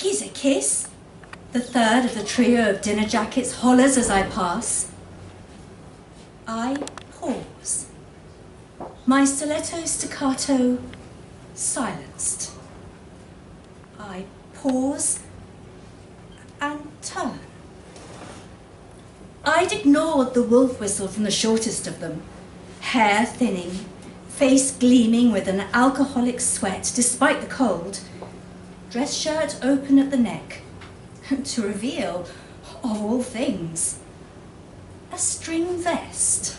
Here's a kiss. The third of the trio of dinner jackets hollers as I pass. I pause. My stiletto staccato silenced. I pause and turn. I'd ignored the wolf whistle from the shortest of them, hair thinning, face gleaming with an alcoholic sweat despite the cold, dress shirt open at the neck, to reveal, of all things, a string vest.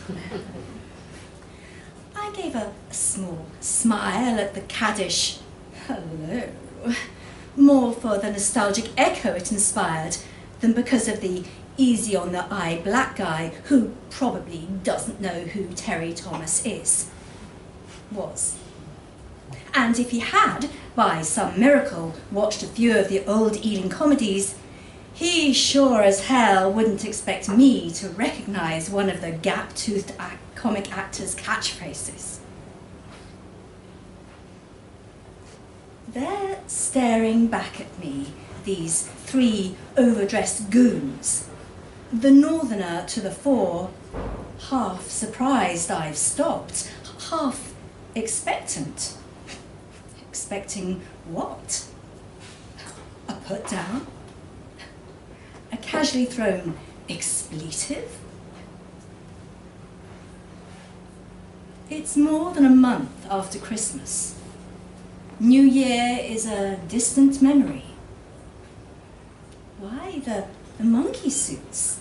I gave a small smile at the caddish hello, more for the nostalgic echo it inspired than because of the easy-on-the-eye black guy who probably doesn't know who Terry Thomas was. And if he had, by some miracle, watched a few of the old Ealing comedies, he sure as hell wouldn't expect me to recognise one of the gap-toothed comic actors' catchphrases. They're staring back at me, these three overdressed goons. The northerner to the fore, half surprised I've stopped, half expectant. Expecting what? A put down? A casually thrown expletive? It's more than a month after Christmas. New Year is a distant memory. Why the monkey suits?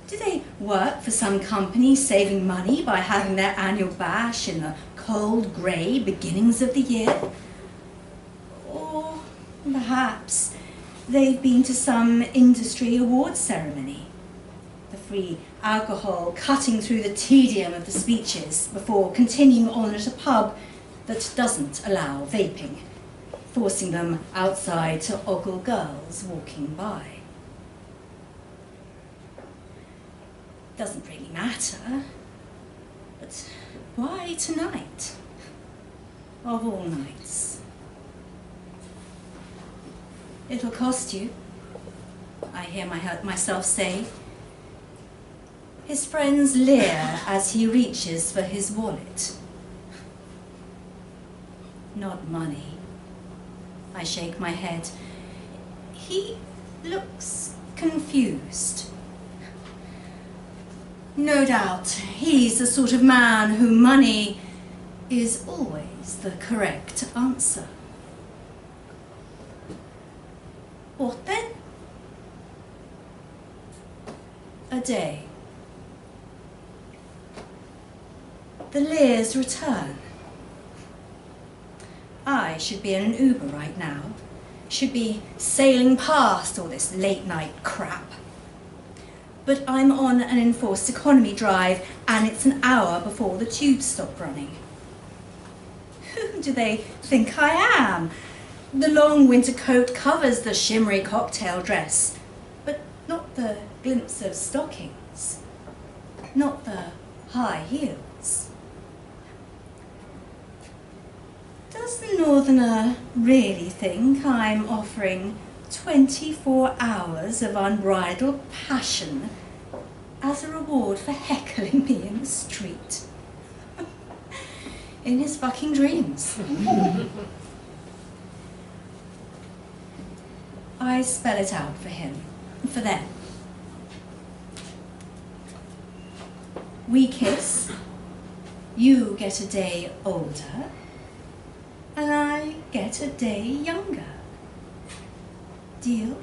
Do they work for some company saving money by having their annual bash in the cold, grey beginnings of the year? Or perhaps they've been to some industry awards ceremony, the free alcohol cutting through the tedium of the speeches before continuing on at a pub that doesn't allow vaping, forcing them outside to ogle girls walking by. Doesn't really matter, but why tonight, of all nights? It'll cost you, I hear myself say. His friends leer as he reaches for his wallet. Not money. I shake my head. He looks confused. No doubt, he's the sort of man whom money is always the correct answer. What then? A day. The leers return. I should be in an Uber right now. Should be sailing past all this late night crap. But I'm on an enforced economy drive and it's an hour before the tubes stop running. Who do they think I am? The long winter coat covers the shimmery cocktail dress, but not the glimpse of stockings, not the high heels. Does the northerner really think I'm offering 24 hours of unbridled passion as a reward for heckling me in the street? In his fucking dreams. I spell it out for him, for them. We kiss, you get a day older, and I get a day younger. Deal?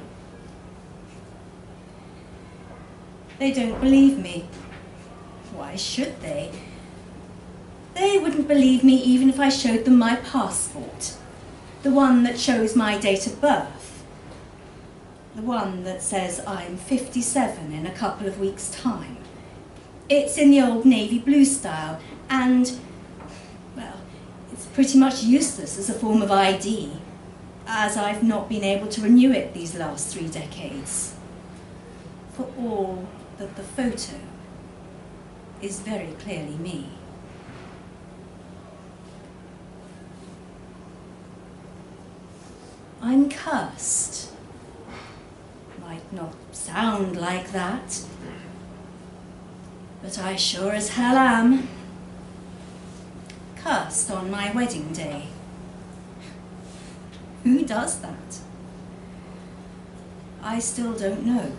They don't believe me. Why should they? They wouldn't believe me even if I showed them my passport, the one that shows my date of birth, the one that says I'm 57 in a couple of weeks' time. It's in the old navy blue style, and, well, it's pretty much useless as a form of ID, as I've not been able to renew it these last 3 decades. For all that the photo is very clearly me. I'm cursed. Might not sound like that, but I sure as hell am. Cursed on my wedding day. Who does that? I still don't know.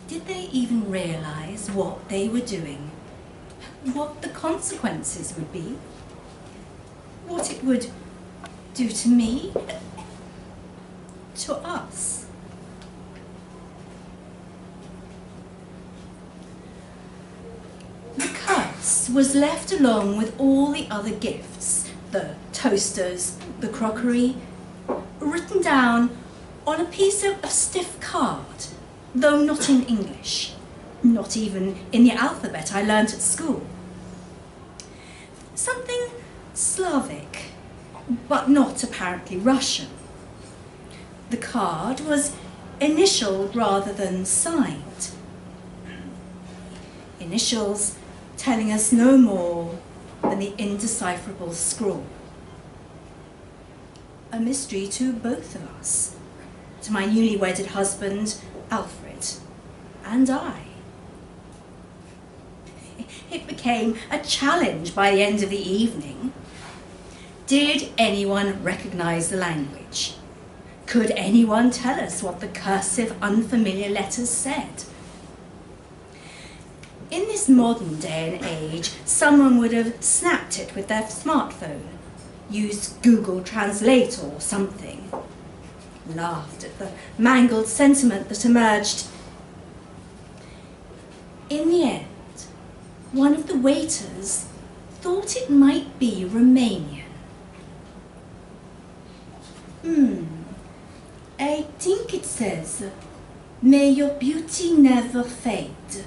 Did they even realise what they were doing? What the consequences would be? What it would do to me? To us? The curse was left along with all the other gifts, the toasters, the crockery, written down on a piece of stiff card, though not in English, not even in the alphabet I learnt at school. Something Slavic, but not apparently Russian. The card was initialed rather than signed. Initials telling us no more than the indecipherable scrawl. A mystery to both of us, to my newly wedded husband, Alfred, and I. It became a challenge by the end of the evening. Did anyone recognise the language? Could anyone tell us what the cursive, unfamiliar letters said? In this modern day and age, someone would have snapped it with their smartphone, used Google Translate or something, laughed at the mangled sentiment that emerged. In the end, one of the waiters thought it might be Romanian. I think it says, "May your beauty never fade.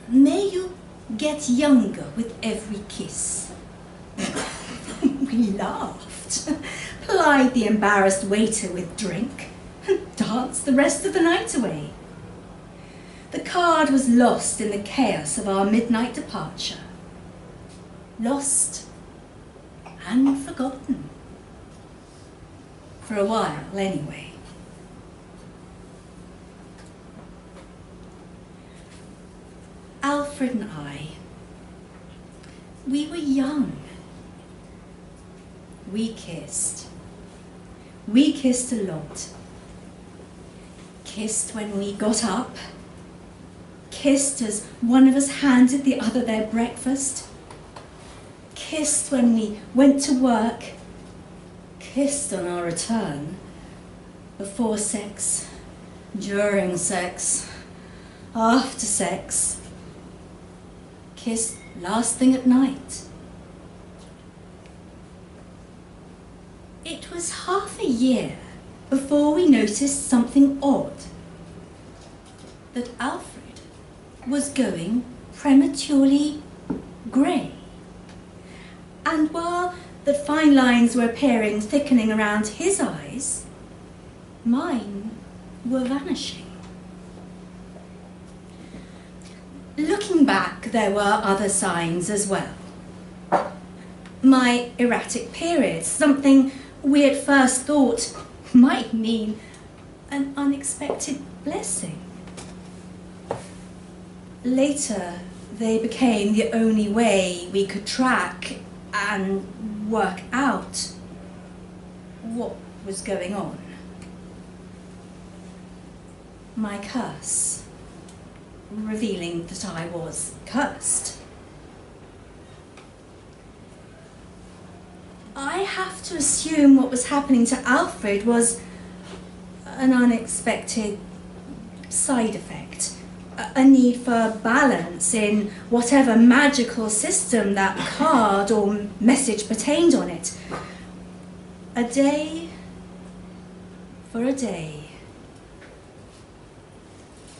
May you get younger with every kiss." We laughed, plied the embarrassed waiter with drink, and danced the rest of the night away. The card was lost in the chaos of our midnight departure. Lost and forgotten. For a while, anyway. Alfred and I, we were young. We kissed. We kissed a lot. Kissed when we got up. Kissed as one of us handed the other their breakfast. Kissed when we went to work. Kissed on our return. Before sex. During sex. After sex. Kissed last thing at night. It was half a year before we noticed something odd. That Alfred was going prematurely grey. And while the fine lines were appearing, thickening around his eyes, mine were vanishing. Looking back, there were other signs as well. My erratic periods, something we at first thought might mean an unexpected blessing. Later, they became the only way we could track and work out what was going on. My curse, revealing that I was cursed. I have to assume what was happening to Alfred was an unexpected side effect, a need for balance in whatever magical system that card or message pertained on it. A day for a day,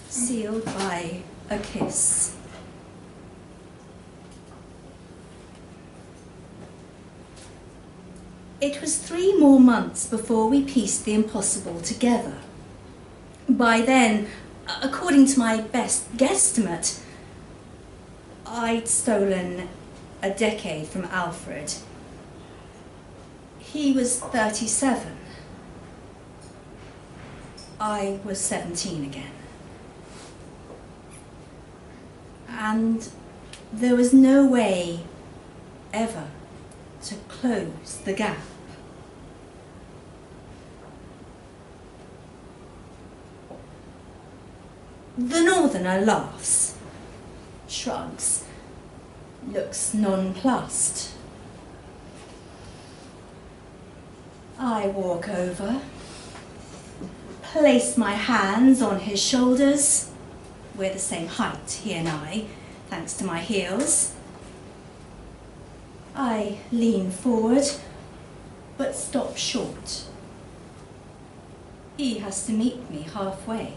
sealed by a kiss. It was 3 more months before we pieced the impossible together. By then, according to my best guesstimate, I'd stolen a decade from Alfred. He was 37. I was 17 again. And there was no way ever to close the gap. The northerner laughs, shrugs, looks nonplussed. I walk over, place my hands on his shoulders. We're the same height, he and I, thanks to my heels. I lean forward, but stop short. He has to meet me halfway.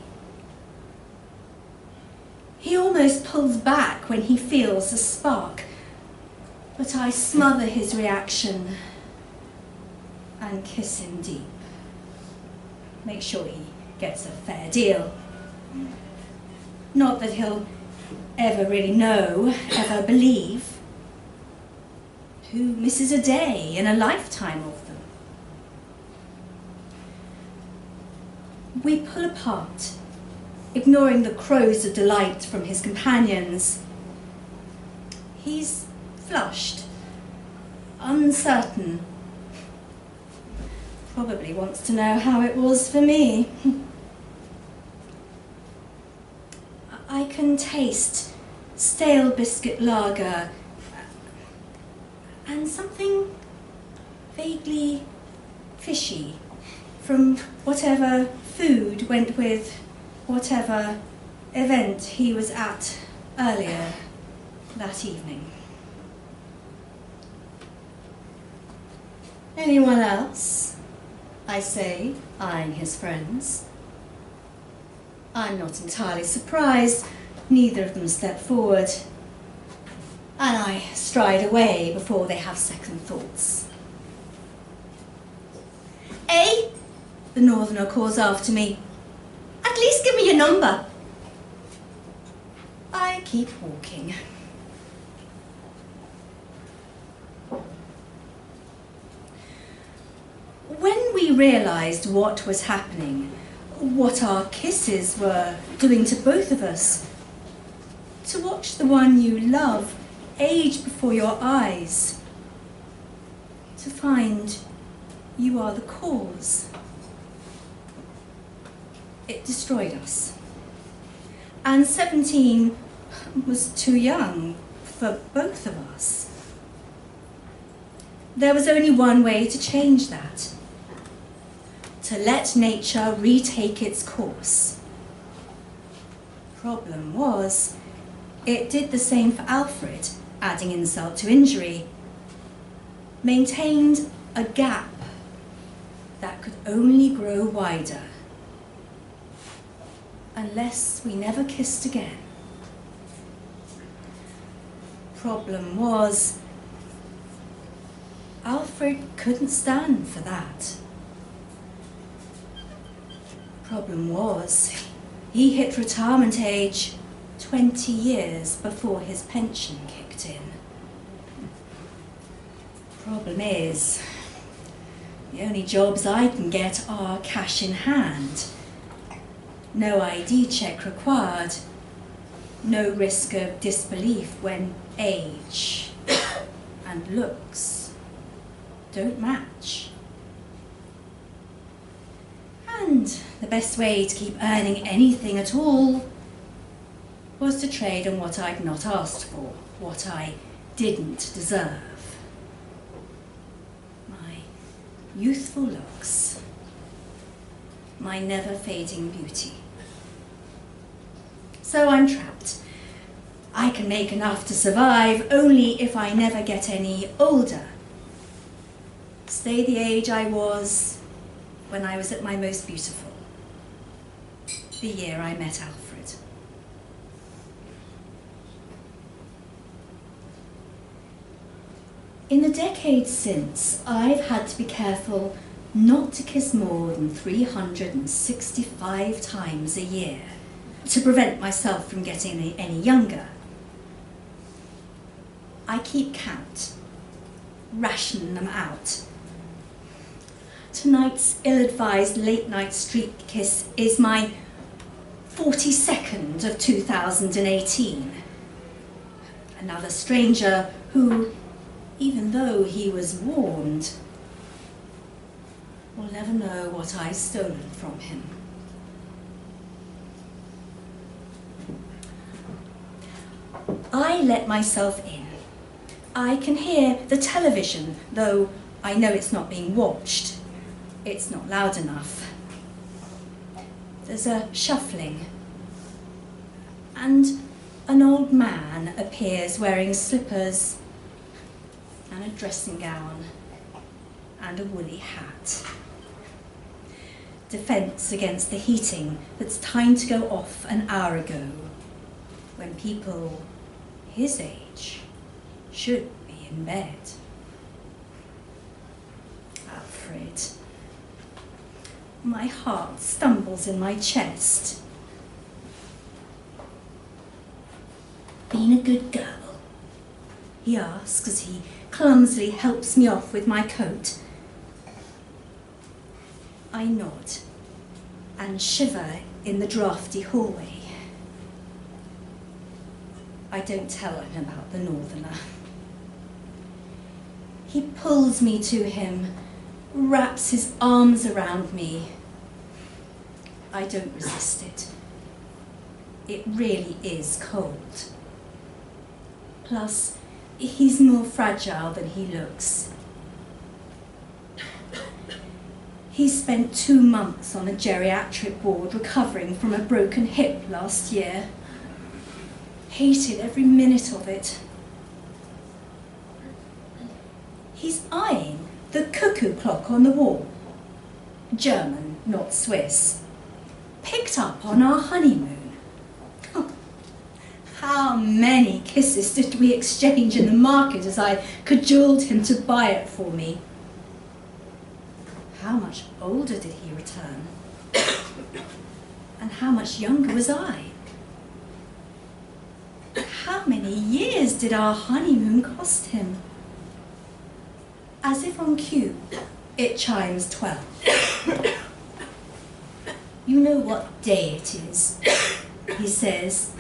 He almost pulls back when he feels a spark, but I smother his reaction and kiss him deep. Make sure he gets a fair deal. Not that he'll ever really know, ever believe. Who misses a day in a lifetime of them? We pull apart, ignoring the crows of delight from his companions. He's flushed, uncertain. Probably wants to know how it was for me. I can taste stale biscuit lager and something vaguely fishy from whatever food went with whatever event he was at earlier that evening. Anyone else? I say, eyeing his friends. I'm not entirely surprised. Neither of them step forward. And I stride away before they have second thoughts. "Eh?" the northerner calls after me. "At least give me your number." I keep walking. When we realised what was happening, what our kisses were doing to both of us, to watch the one you love age before your eyes, to find you are the cause, it destroyed us. And 17 was too young for both of us. There was only one way to change that. To let nature retake its course. Problem was, it did the same for Alfred, adding insult to injury. Maintained a gap that could only grow wider. Unless we never kissed again. Problem was, Alfred couldn't stand for that. Problem was, he hit retirement age 20 years before his pension kicked in. Problem is, the only jobs I can get are cash in hand. No ID check required. No risk of disbelief when age and looks don't match. And the best way to keep earning anything at all was to trade on what I'd not asked for, what I didn't deserve. My youthful looks, my never-fading beauty. So I'm trapped. I can make enough to survive only if I never get any older. Stay the age I was when I was at my most beautiful, the year I met Alfred. In the decades since, I've had to be careful not to kiss more than 365 times a year to prevent myself from getting any younger. I keep count, ration them out. Tonight's ill-advised late-night street kiss is my 42nd of 2018. Another stranger who, even though he was warned, will never know what I've stolen from him. I let myself in. I can hear the television, though I know it's not being watched. It's not loud enough. There's a shuffling, and an old man appears wearing slippers and a dressing gown and a woolly hat. Defence against the heating that's timed to go off an hour ago, when people his age should be in bed. Alfred. My heart stumbles in my chest. Been a good girl? He asks as he clumsily helps me off with my coat. I nod and shiver in the draughty hallway. I don't tell him about the northerner. He pulls me to him, wraps his arms around me. I don't resist it. It really is cold. Plus, he's more fragile than he looks. He spent 2 months on a geriatric ward recovering from a broken hip last year. Hated every minute of it. He's eyeing the cuckoo clock on the wall. German, not Swiss. Picked up on our honeymoon. How many kisses did we exchange in the market as I cajoled him to buy it for me? How much older did he return? And how much younger was I? How many years did our honeymoon cost him? As if on cue, it chimes 12. You know what day it is, he says,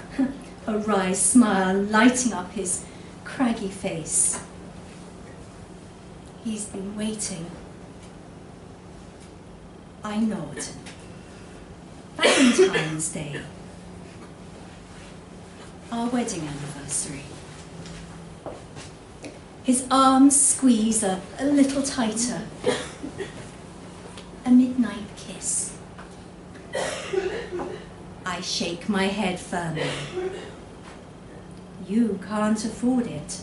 a wry smile lighting up his craggy face. He's been waiting. I nod. Valentine's Day. Our wedding anniversary. His arms squeeze a little tighter. A midnight kiss. I shake my head firmly. You can't afford it.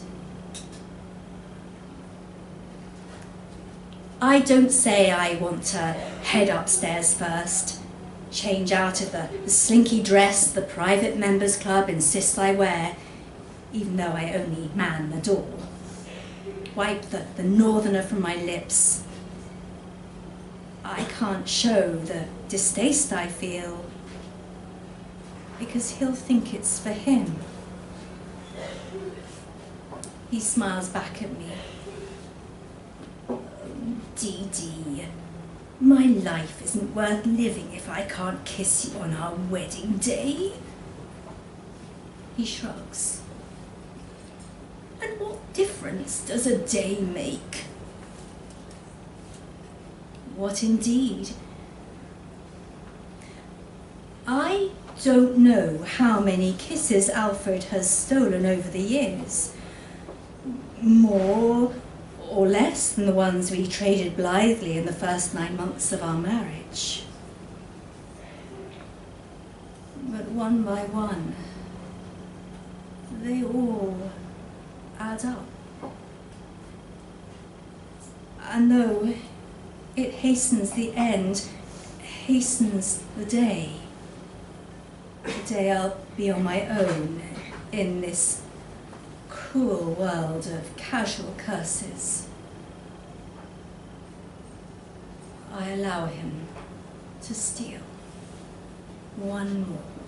I don't say I want to head upstairs first, change out of the slinky dress the private members club insists I wear, even though I only man the door. Wipe the northerner from my lips. I can't show the distaste I feel, because he'll think it's for him. He smiles back at me. Dee Dee, my life isn't worth living if I can't kiss you on our wedding day. He shrugs. And what difference does a day make? What indeed? I don't know how many kisses Alfred has stolen over the years. More or less than the ones we traded blithely in the first 9 months of our marriage. But one by one, they all add up. And though it hastens the end, hastens the day I'll be on my own in this cruel world of casual curses, I allow him to steal one more.